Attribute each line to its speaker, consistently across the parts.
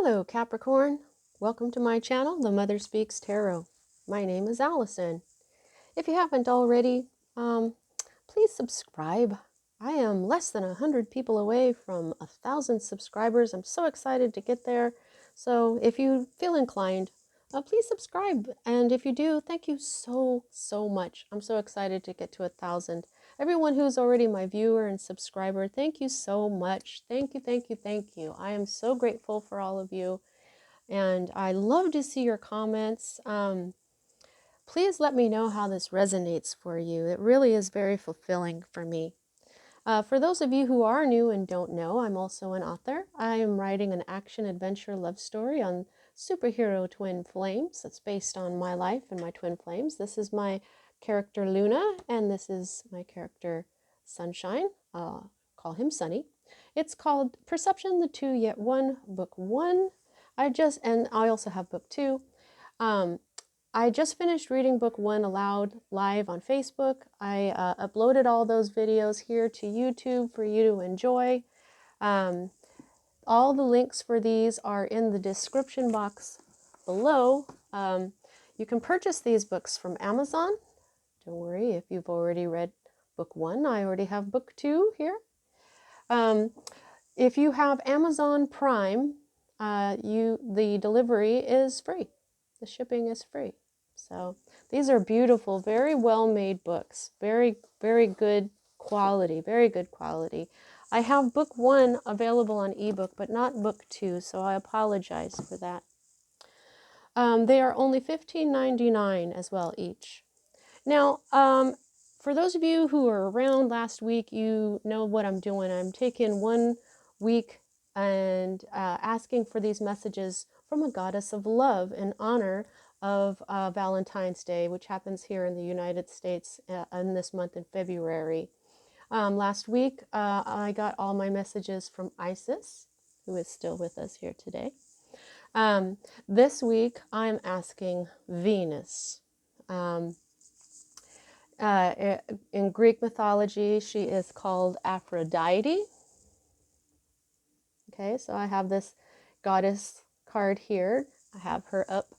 Speaker 1: Hello Capricorn, welcome to my channel, The Mother Speaks Tarot. My name is Allison. If you haven't already, please subscribe. I am less than 100 people away from 1,000 subscribers. I'm so excited to get there. So if you feel inclined, please subscribe. And if you do, thank you so much. I'm so excited to get to 1,000. Everyone who's already my viewer and subscriber, thank you so much. Thank you. I am so grateful for all of you. And I love to see your comments. Please let me know how this resonates for you. It really is very fulfilling for me. For those of you who are new and don't know, I'm also an author. I am writing an action-adventure love story on superhero twin flames. It's based on my life and my twin flames. This is my character Luna, and this is my character Sunshine. Call him Sunny. It's called Perception, the Two Yet One, Book 1. And I also have Book 2. I just finished reading Book 1 aloud live on Facebook. I uploaded all those videos here to YouTube for you to enjoy. All the links for these are in the description box below. You can purchase these books from Amazon. Don't worry if you've already read Book 1. I already have Book 2 here. If you have Amazon Prime, the delivery is free. The shipping is free. So these are beautiful, very well made books. Very good quality, very good quality. I have Book 1 available on ebook, but not Book 2, so I apologize for that. They are only $15.99 as well each. Now, for those of you who were around last week, you know what I'm doing. I'm taking 1 week and asking for these messages from a goddess of love in honor of Valentine's Day, which happens here in the United States in this month in February. Last week, I got all my messages from Isis, who is still with us here today. This week, I'm asking Venus. In Greek mythology, she is called Aphrodite. Okay, so I have this goddess card here. I have her up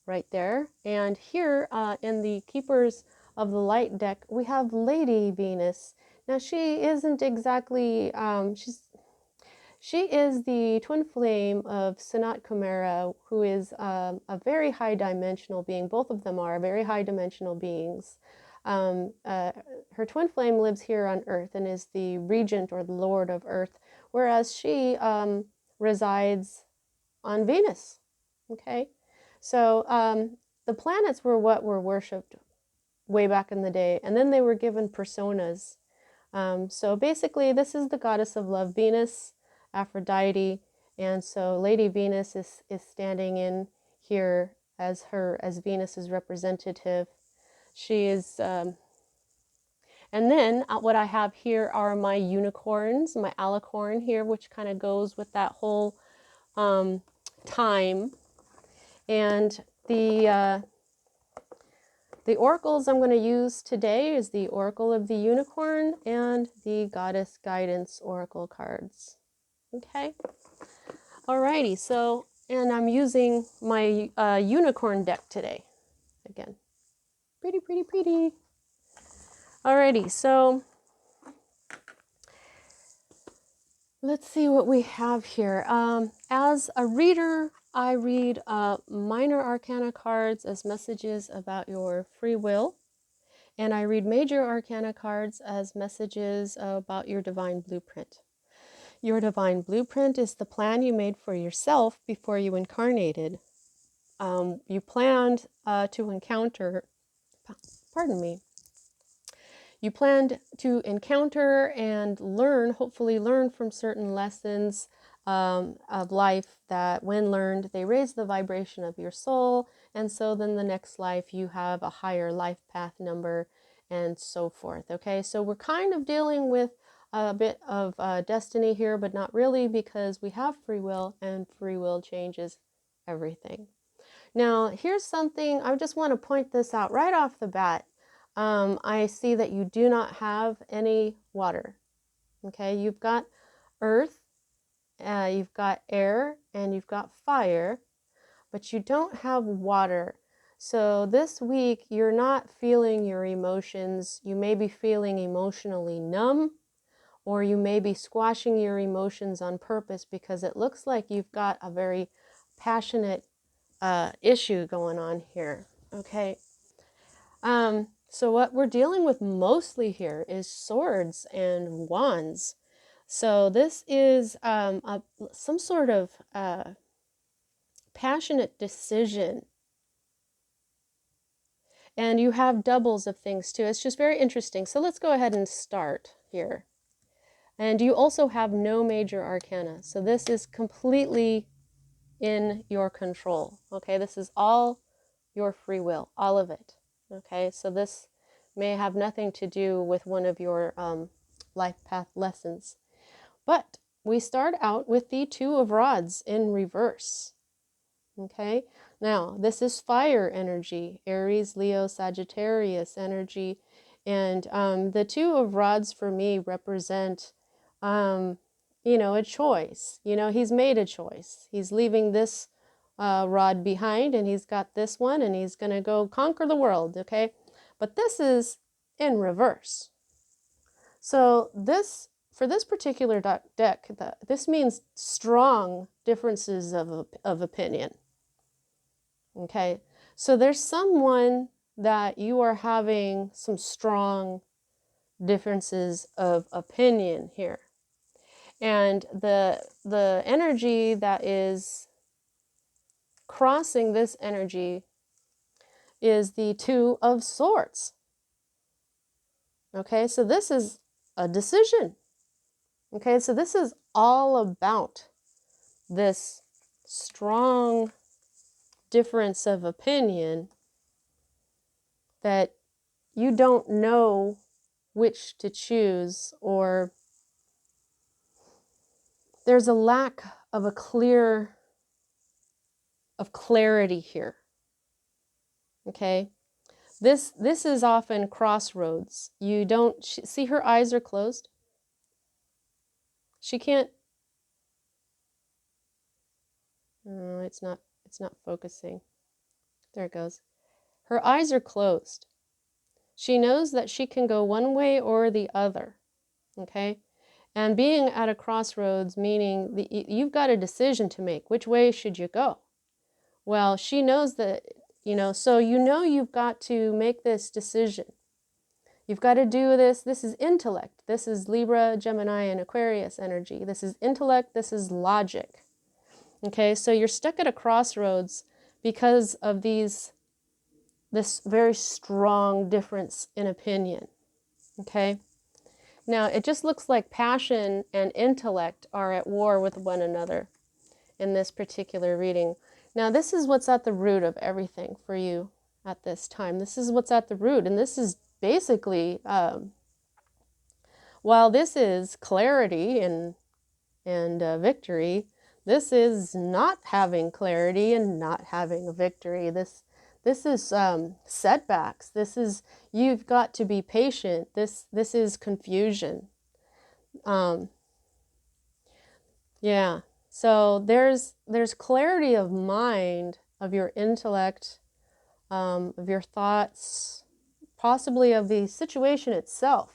Speaker 1: right there. And here in the Keepers of the Light deck, we have Lady Venus. Now she isn't exactly, she is the twin flame of Sanat Kumara, who is a very high dimensional being. Both of them are very high dimensional beings. Her twin flame lives here on Earth and is the regent or the lord of Earth, whereas she resides on Venus. Okay, so the planets were what were worshipped way back in the day, and then they were given personas. So basically, this is the goddess of love, Venus, Aphrodite, and so Lady Venus is standing in here as Venus's representative. She is, and then what I have here are my unicorns, my alicorn here, which kind of goes with that whole time. And the oracles I'm going to use today is the Oracle of the Unicorn and the Goddess Guidance Oracle cards. Okay. Alrighty. So, and I'm using my unicorn deck today. Again, pretty. Alrighty. So let's see what we have here. As a reader, I read minor arcana cards as messages about your free will, and I read major arcana cards as messages about your divine blueprint. Your divine blueprint is the plan you made for yourself before you incarnated. You planned to encounter, you planned to encounter and learn, hopefully learn from certain lessons of life that when learned, they raise the vibration of your soul. And so then the next life, you have a higher life path number and so forth. Okay, so we're kind of dealing with a bit of destiny here, but not really, because we have free will, and free will changes everything. Now, here's something, I just want to point this out right off the bat. I see that you do not have any water. Okay, you've got earth, you've got air and you've got fire, but you don't have water. So this week, you're not feeling your emotions. You may be feeling emotionally numb, or you may be squashing your emotions on purpose because it looks like you've got a very passionate issue going on here, okay? So what we're dealing with mostly here is swords and wands. So this is some sort of passionate decision. And you have doubles of things too. It's just very interesting. So let's go ahead and start here. And you also have no major arcana. So this is completely in your control. Okay, this is all your free will, all of it. Okay, so this may have nothing to do with one of your life path lessons. But we start out with the Two of Rods in reverse. Okay, now this is fire energy, Aries, Leo, Sagittarius energy. And the Two of Rods for me represent, you know, a choice. You know, he's made a choice. He's leaving this rod behind, and he's got this one, and he's going to go conquer the world, okay? But this is in reverse. So this, for this particular deck, this means strong differences of opinion. Okay, so there's someone that you are having some strong differences of opinion here. And the energy that is crossing this energy is the Two of Swords. Okay, so this is a decision. Okay, so this is all about this strong difference of opinion that you don't know which to choose, or there's a lack of clarity here. Okay, this is often crossroads. You don't see, her eyes are closed. She can't. No, it's not focusing. There it goes. Her eyes are closed. She knows that she can go one way or the other. Okay, and being at a crossroads, meaning you've got a decision to make. Which way should you go? Well, she knows that, you know, so you know you've got to make this decision. You've got to do this. This is intellect. This is Libra, Gemini, and Aquarius energy. This is intellect. This is logic. Okay, so you're stuck at a crossroads because of this very strong difference in opinion. Okay, now it just looks like passion and intellect are at war with one another in this particular reading. Now this is what's at the root of everything for you at this time. This is what's at the root, and this is basically, while this is clarity and victory, this is not having clarity and not having a victory. This is setbacks. This is, you've got to be patient. This is confusion. Yeah. So there's clarity of mind, of your intellect, of your thoughts, possibly of the situation itself.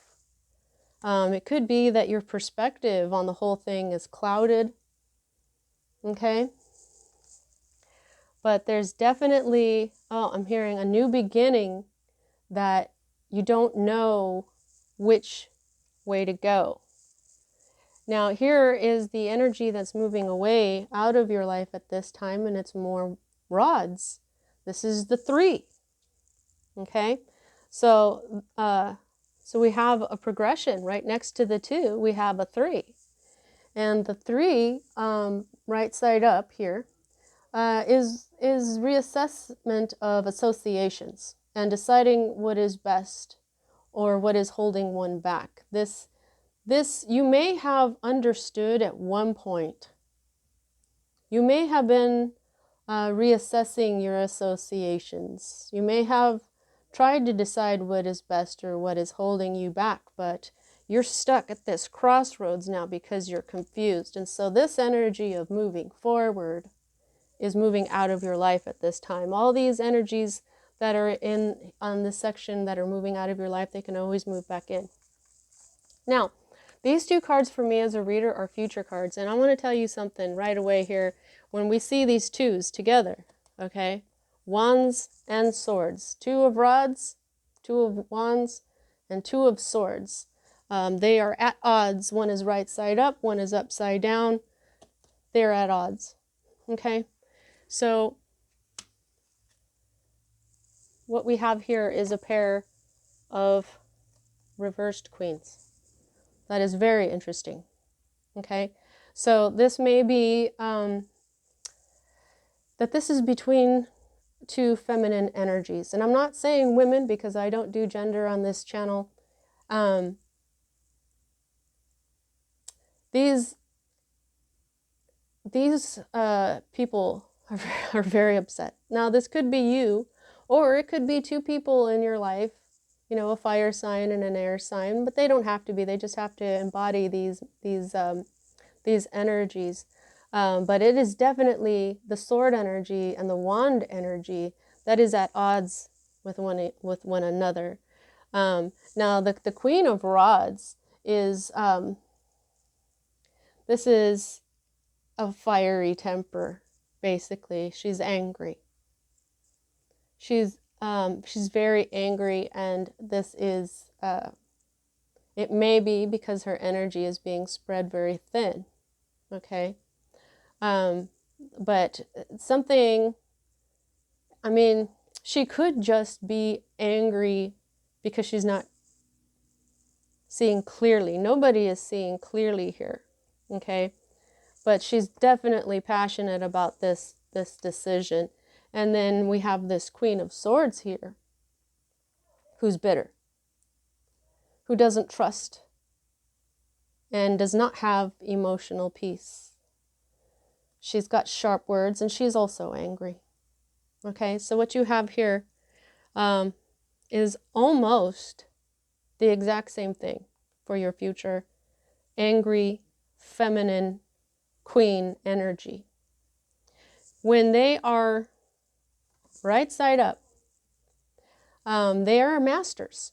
Speaker 1: It could be that your perspective on the whole thing is clouded. Okay. But there's definitely, I'm hearing a new beginning, that you don't know which way to go. Now here is the energy that's moving away out of your life at this time, and it's more rods. This is the 3. Okay, so so we have a progression right next to the 2. We have a 3, and the 3 right side up here is reassessment of associations and deciding what is best or what is holding one back. This you may have understood at one point. You may have been reassessing your associations. You may have tried to decide what is best or what is holding you back, but You're stuck at this crossroads now because you're confused. And so this energy of moving forward is moving out of your life at this time. All these energies that are in on this section that are moving out of your life, they can always move back in. Now, these two cards for me as a reader are future cards. And I want to tell you something right away here. When we see these twos together, okay? Wands and swords. Two of rods, two of wands, and two of swords. They are at odds. One is right side up, one is upside down. They're at odds, okay? So what we have here is a pair of reversed queens. That is very interesting, okay? So this may be that this is between two feminine energies. And I'm not saying women because I don't do gender on this channel. These people are very upset. Now, this could be you, or it could be two people in your life, you know, a fire sign and an air sign, but they don't have to be. They just have to embody these energies. But it is definitely the sword energy and the wand energy that is at odds with one another. Now, the Queen of Rods is, this is a fiery temper, basically. She's angry. She's very angry, and this is, it may be because her energy is being spread very thin, okay? But something, I mean, she could just be angry because she's not seeing clearly. Nobody is seeing clearly here, okay? But she's definitely passionate about this decision. And then we have this Queen of Swords here, who's bitter, who doesn't trust, and does not have emotional peace. She's got sharp words, and she's also angry. Okay, so what you have here is almost the exact same thing for your future angry, feminine queen energy. When they are right side up, they are masters.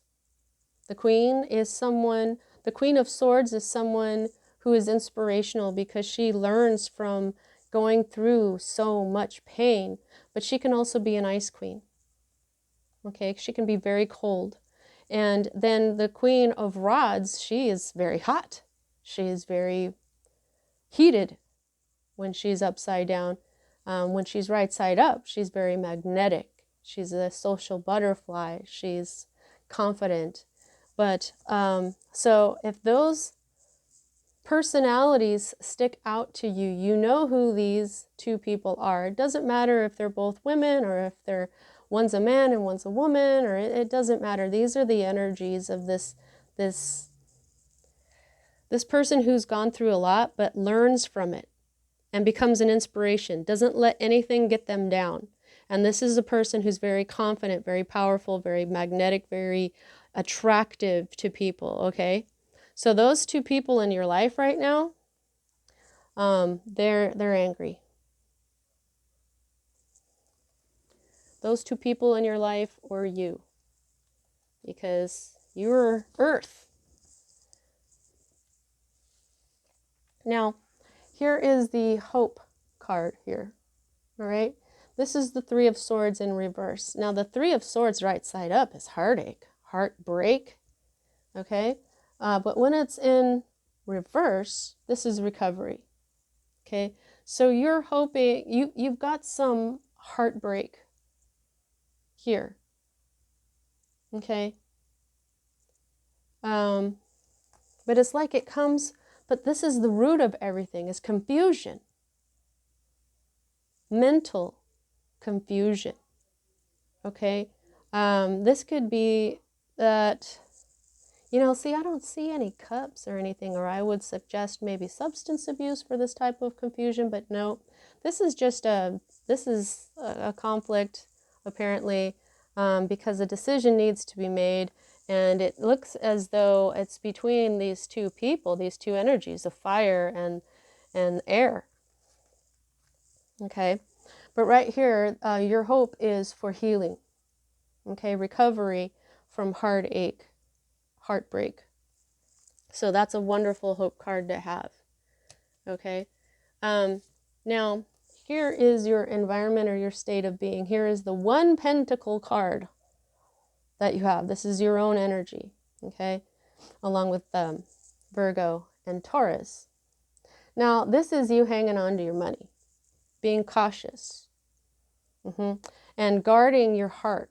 Speaker 1: The Queen of Swords is someone who is inspirational because she learns from going through so much pain, but she can also be an ice queen. Okay, she can be very cold. And then the Queen of Rods, she is very hot. She is very heated when she's upside down. When she's right side up, she's very magnetic. She's a social butterfly. She's confident. But so if those personalities stick out to you, you know who these two people are. It doesn't matter if they're both women or if one's a man and one's a woman, or it doesn't matter. These are the energies of this person who's gone through a lot but learns from it and becomes an inspiration, doesn't let anything get them down. And this is a person who's very confident, very powerful, very magnetic, very attractive to people, okay? So those two people in your life right now, they're angry. Those two people in your life, or you, because you're Earth. Now, here is the Hope card here, all right? This is the Three of Swords in reverse. Now, the Three of Swords right side up is heartache, heartbreak, okay? But when it's in reverse, this is recovery, okay? So you're hoping, you've got some heartbreak here, okay? But it's like it comes, but this is the root of everything, is confusion. Mental confusion, okay? This could be that, you know, see, I don't see any cups or anything, or I would suggest maybe substance abuse for this type of confusion, but no, this is just a conflict, apparently, because a decision needs to be made, And it looks as though it's between these two people, these two energies of fire and air. Okay, but right here, your hope is for healing. Okay, recovery from heartache, heartbreak. So that's a wonderful hope card to have. Okay, now here is your environment or your state of being. Here is the one pentacle card that you have. This is your own energy. Okay, along with Virgo and Taurus. Now, this is you hanging on to your money, being cautious, and guarding your heart,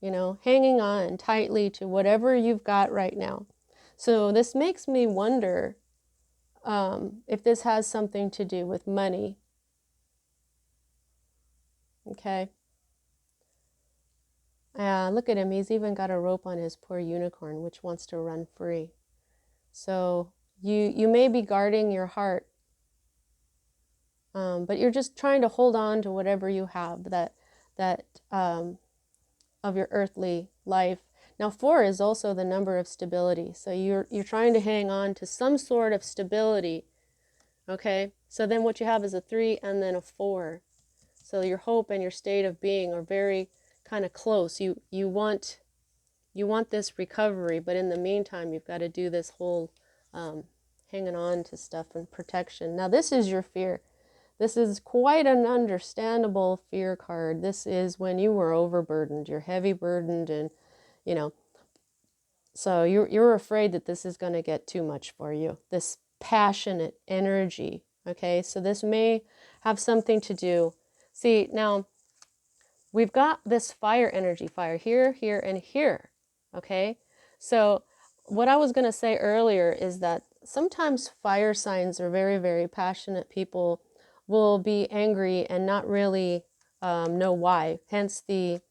Speaker 1: hanging on tightly to whatever you've got right now. So this makes me wonder if this has something to do with money. Okay. Look at him. He's even got a rope on his poor unicorn, which wants to run free. So you may be guarding your heart, but you're just trying to hold on to whatever you have that of your earthly life. Now 4 is also the number of stability. So you're trying to hang on to some sort of stability. Okay? So then what you have is a 3 and then a 4. So your hope and your state of being are very kind of close. You want this recovery, but in the meantime, you've got to do this whole hanging on to stuff and protection. Now this is your fear. This is quite an understandable fear card. This is when you were overburdened, you're heavy burdened, and so you're afraid that this is going to get too much for you. This passionate energy, okay? So this may have something to do. See, now we've got this fire energy, fire here, here, and here, okay? So what I was going to say earlier is that sometimes fire signs are very, very passionate people will be angry and not really know why. Hence the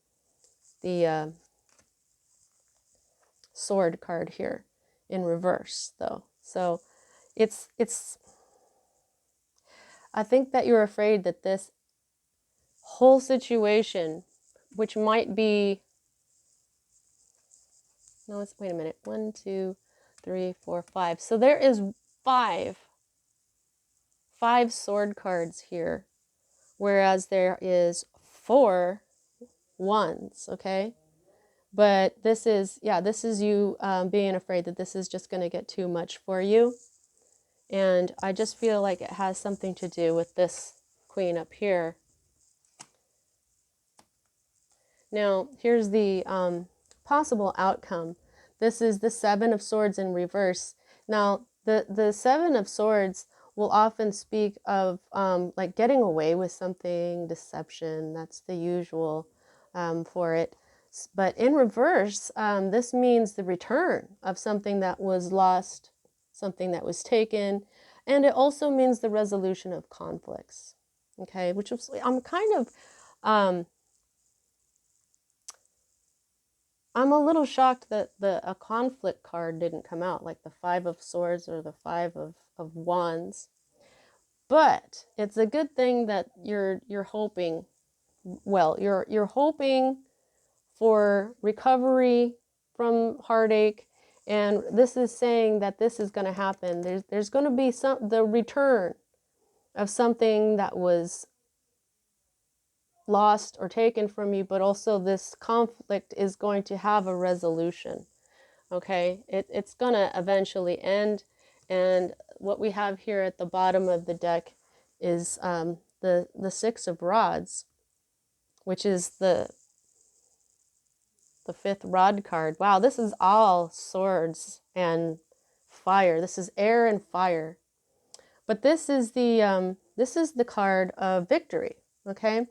Speaker 1: sword card here in reverse, though. So it's I think that you're afraid that this whole situation, which might be wait a minute, 1, 2, 3, 4, 5. So there is five sword cards here, whereas there is 4 wands, okay? But this is you being afraid that this is just going to get too much for you. And I just feel like it has something to do with this queen up here. Now, here's the possible outcome. This is the 7 of Swords in reverse. Now, the 7 of Swords will often speak of like getting away with something, deception. That's the usual for it. But in reverse, this means the return of something that was lost, something that was taken, and it also means the resolution of conflicts. Okay, which is, I'm kind of, I'm a little shocked that a conflict card didn't come out, like the 5 of Swords or the 5 of Wands. But it's a good thing that you're hoping, well, you're hoping for recovery from heartache, and this is saying that this is going to happen. There's going to be the return of something that was lost or taken from you, but also this conflict is going to have a resolution. Okay, it's going to eventually end. And what we have here at the bottom of the deck is the 6 of Rods, which is the 5th rod card. Wow, this is all swords and fire. This is air and fire. But this is the card of victory. Okay,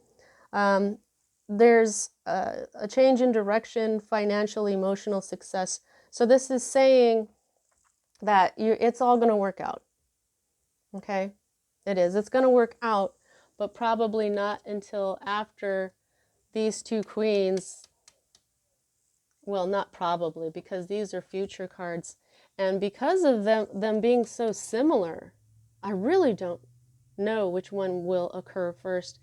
Speaker 1: there's a change in direction, financial, emotional success. So this is saying that it's all going to work out. Okay, it is. It's going to work out, but probably not until after these 2 queens. Well, not probably, because these are future cards. And because of them being so similar, I really don't know which one will occur first.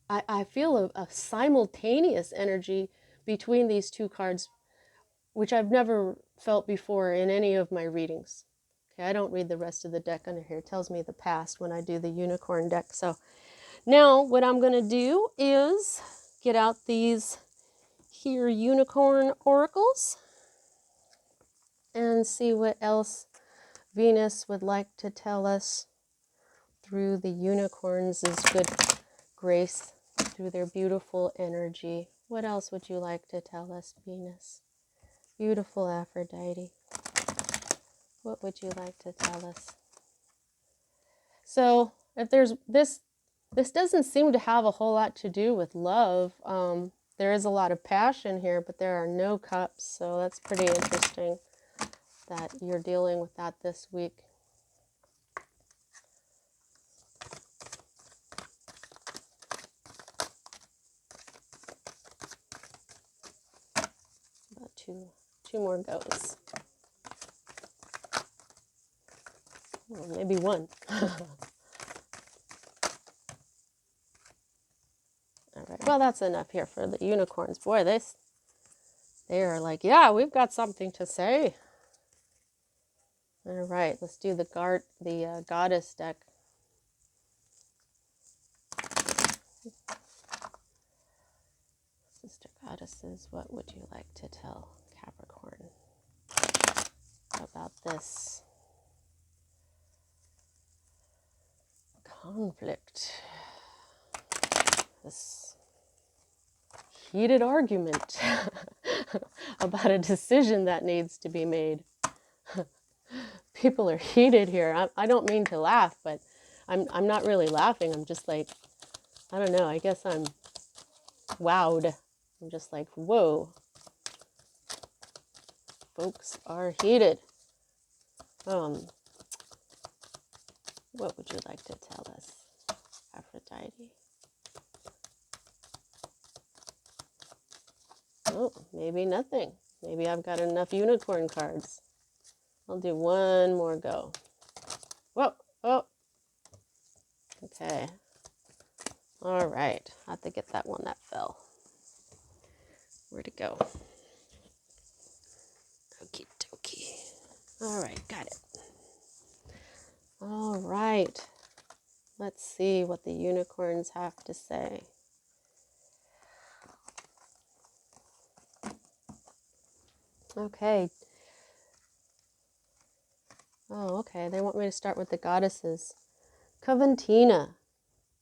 Speaker 1: I feel a simultaneous energy between these 2 cards, which I've never felt before in any of my readings. Okay, I don't read the rest of the deck under here. It tells me the past when I do the unicorn deck. So now what I'm going to do is get out these here unicorn oracles and see what else Venus would like to tell us through the unicorns' good grace, through their beautiful energy. What else would you like to tell us, Venus? Beautiful Aphrodite. What would you like to tell us? So if there's this doesn't seem to have a whole lot to do with love. There is a lot of passion here, but there are no cups. So that's pretty interesting that you're dealing with that this week. About two more goes. Well, maybe one. All right. Well, that's enough here for the unicorns. Boy, they are like, yeah, we've got something to say. All right, let's do the goddess deck. Sister goddesses, what would you like to tell Capricorn about this conflict, this heated argument about a decision that needs to be made? People are heated here. I don't mean to laugh, but I'm not really laughing. I'm just like, I don't know, I guess I'm wowed. I'm just like, whoa. Folks are heated. What would you like to tell us, Aphrodite? Oh, maybe nothing. Maybe I've got enough unicorn cards. I'll do one more go. Whoa, oh. Okay. All right. I have to get that one that fell. Where'd it go? Okie dokie. All right, got it. All right. Let's see what the unicorns have to say. Okay. Oh, okay. They want me to start with the goddesses. Coventina.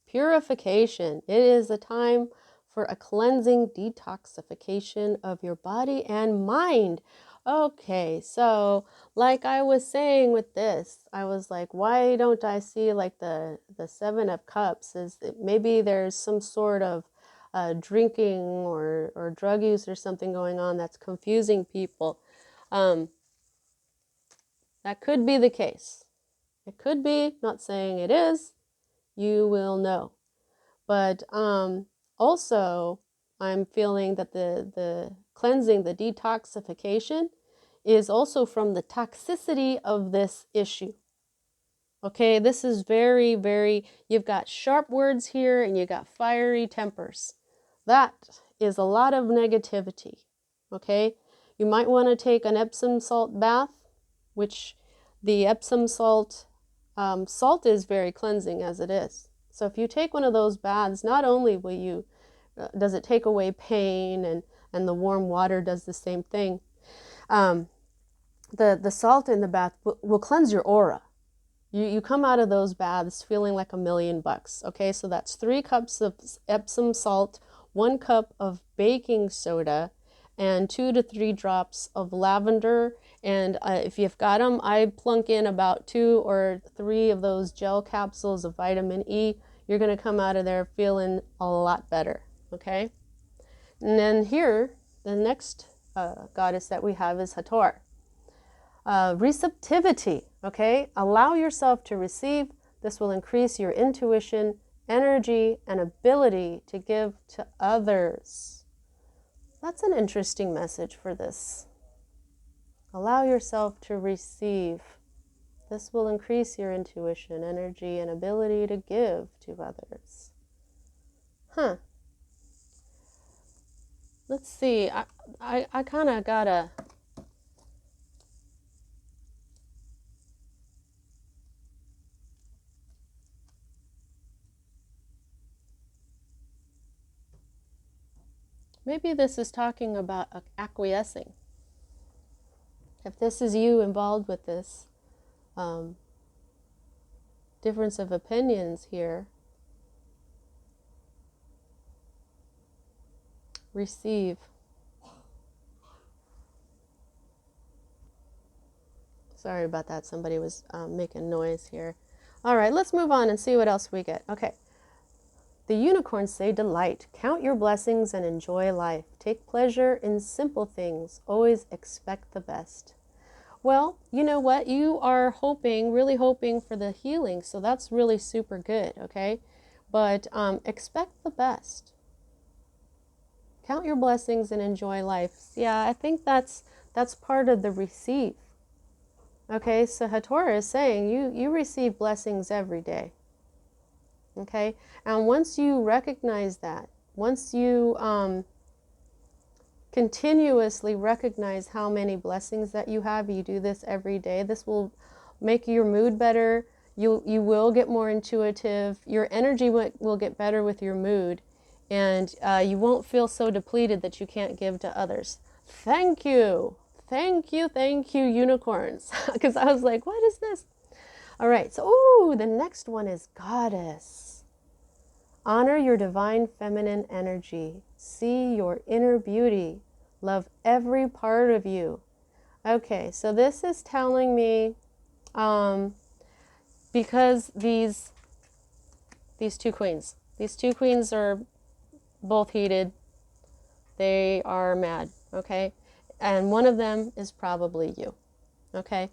Speaker 1: Purification. It is a time for a cleansing detoxification of your body and mind. Okay, so like I was saying with this, I was like, why don't I see like the Seven of Cups? Maybe there's some sort of drinking or drug use or something going on that's confusing people. That could be the case. It could be, not saying it is. You will know. But also, I'm feeling that the cleansing, the detoxification, is also from the toxicity of this issue. Okay, this is very, very, you've got sharp words here and you got fiery tempers. That is a lot of negativity. Okay, you might want to take an Epsom salt bath, which the Epsom salt, salt is very cleansing as it is. So if you take one of those baths, not only will you, does it take away pain, and the warm water does the same thing, the salt in the bath will cleanse your aura. You come out of those baths feeling like $1,000,000. Okay, so that's 3 cups of Epsom salt, 1 cup of baking soda, and 2 to 3 drops of lavender. And if you've got them, I plunk in about 2 or 3 of those gel capsules of vitamin E. You're going to come out of there feeling a lot better. Okay, and then here, the next goddess that we have is Hathor. Receptivity, okay? Allow yourself to receive. This will increase your intuition, energy, and ability to give to others. That's an interesting message for this. Allow yourself to receive. This will increase your intuition, energy, and ability to give to others. Huh. Let's see. I kind of got a Maybe this is talking about acquiescing. If this is you involved with this difference of opinions here, receive. Sorry about that. Somebody was making noise here. All right, let's move on and see what else we get. Okay. The unicorns say delight. Count your blessings and enjoy life. Take pleasure in simple things. Always expect the best. Well, you know what? You are hoping, really hoping for the healing. So that's really super good, okay? But expect the best. Count your blessings and enjoy life. Yeah, I think that's part of the receive. Okay, so Hathor is saying you receive blessings every day. Okay, and once you recognize that, once you continuously recognize how many blessings that you have, you do this every day, this will make your mood better. You will get more intuitive. Your energy will get better with your mood, and you won't feel so depleted that you can't give to others. Thank you. Thank you, unicorns. Because I was like, what is this? All right, so, ooh, the next one is goddess. Honor your divine feminine energy. See your inner beauty. Love every part of you. Okay, so this is telling me, because these two queens are both heated. They are mad, okay? And one of them is probably you, okay?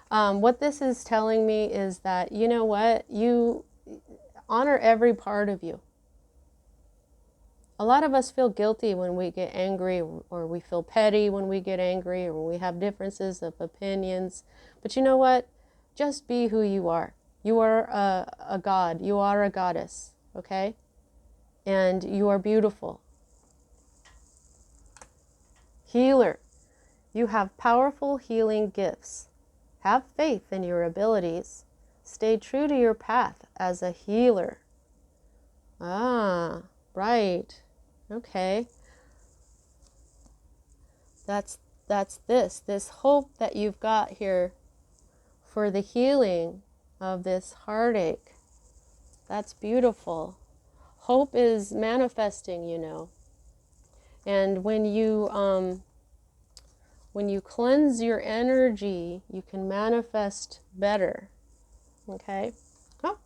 Speaker 1: What this is telling me is that, you know what? You honor every part of you. A lot of us feel guilty when we get angry, or we feel petty when we get angry, or when we have differences of opinions. But you know what? Just be who you are. You are a god. You are a goddess, okay? And you are beautiful. Healer. You have powerful healing gifts. Have faith in your abilities. Stay true to your path as a healer. Ah, right. Okay. That's this hope that you've got here for the healing of this heartache. That's beautiful. Hope is manifesting, you know. And when you cleanse your energy, you can manifest better. Okay? Oh.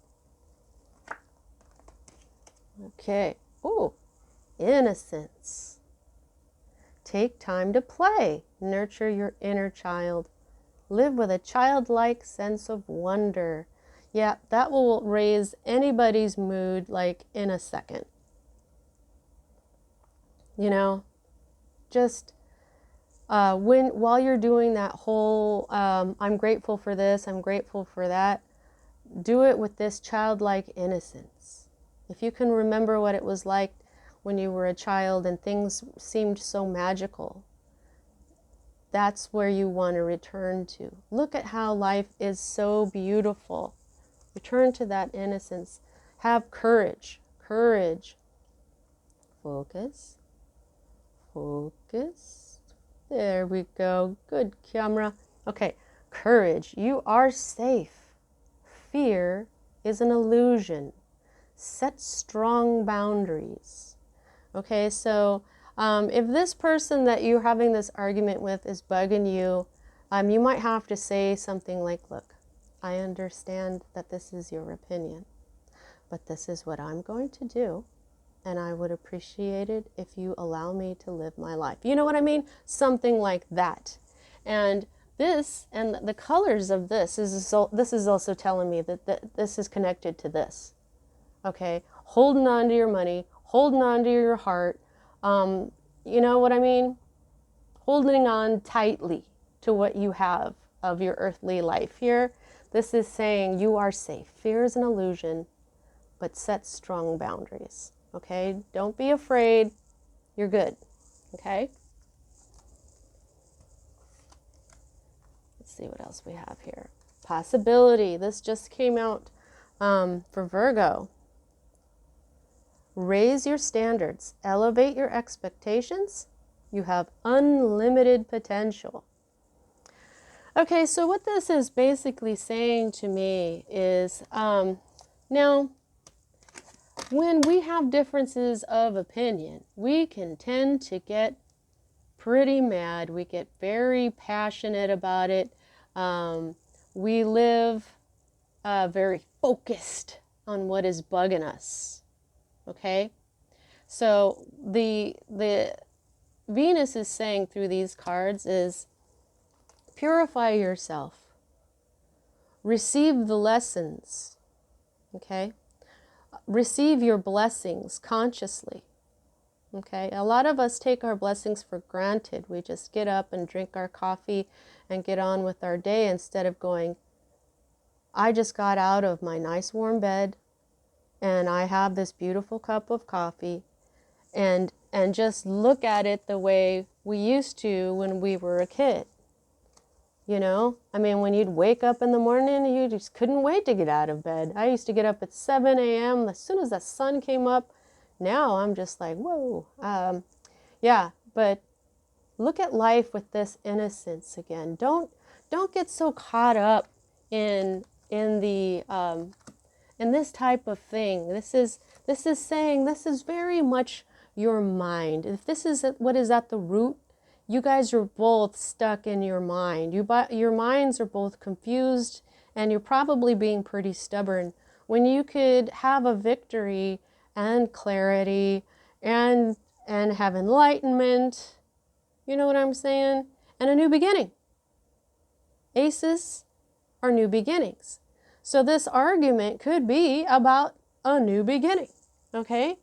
Speaker 1: Okay. Oh, innocence. Take time to play. Nurture your inner child. Live with a childlike sense of wonder. Yeah, that will raise anybody's mood like in a second. You know, just while you're doing that whole I'm grateful for this, I'm grateful for that, do it with this childlike innocence. If you can remember what it was like when you were a child and things seemed so magical, that's where you want to return to. Look at how life is so beautiful. Return to that innocence. Have courage. Courage. Focus. Focus. There we go. Good camera. Okay. Courage. You are safe. Fear is an illusion. Set strong boundaries. Okay, so if this person that you're having this argument with is bugging you, you might have to say something like, look, I understand that this is your opinion, but this is what I'm going to do, and I would appreciate it if you allow me to live my life. You know what I mean? Something like that. And this, and the colors of this is also telling me that this is connected to this. Okay, holding on to your money, holding on to your heart, you know what I mean? Holding on tightly to what you have of your earthly life here. This is saying you are safe. Fear is an illusion, but set strong boundaries. Okay, don't be afraid. You're good. Okay. Let's see what else we have here. Possibility. This just came out for Virgo. Raise your standards, elevate your expectations. You have unlimited potential. Okay, so what this is basically saying to me is, now, when we have differences of opinion, we can tend to get pretty mad. We get very passionate about it. We live very focused on what is bugging us. Okay? So the Venus is saying through these cards is purify yourself. Receive the lessons. Okay? Receive your blessings consciously. Okay? A lot of us take our blessings for granted. We just get up and drink our coffee and get on with our day instead of going, I just got out of my nice warm bed and I have this beautiful cup of coffee, and just look at it the way we used to when we were a kid. You know, I mean, when you'd wake up in the morning, you just couldn't wait to get out of bed. I used to get up at 7 a.m. as soon as the sun came up. Now I'm just like, whoa. Yeah, but look at life with this innocence again. Don't get so caught up in the in this type of thing. This is saying this is very much your mind. If this is what is at the root, you guys are both stuck in your mind. Your minds are both confused, and you're probably being pretty stubborn when you could have a victory and clarity and have enlightenment. You know what I'm saying? And a new beginning. Aces are new beginnings. So this argument could be about a new beginning. Okay?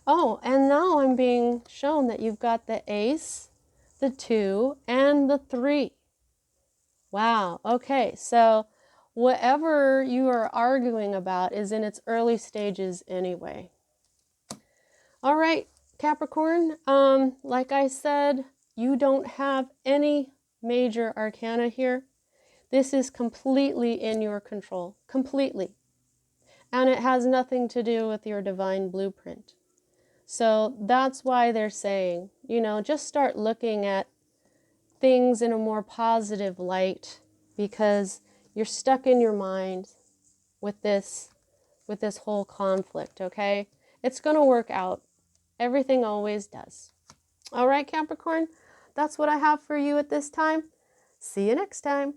Speaker 1: Oh, and now I'm being shown that you've got the ace, the 2, and the 3. Wow. Okay. So whatever you are arguing about is in its early stages anyway. All right, Capricorn. Like I said, you don't have any major arcana here. This is completely in your control. Completely. And it has nothing to do with your divine blueprint. So that's why they're saying, you know, just start looking at things in a more positive light, because you're stuck in your mind with this whole conflict, okay? It's going to work out. Everything always does. All right, Capricorn, that's what I have for you at this time. See you next time.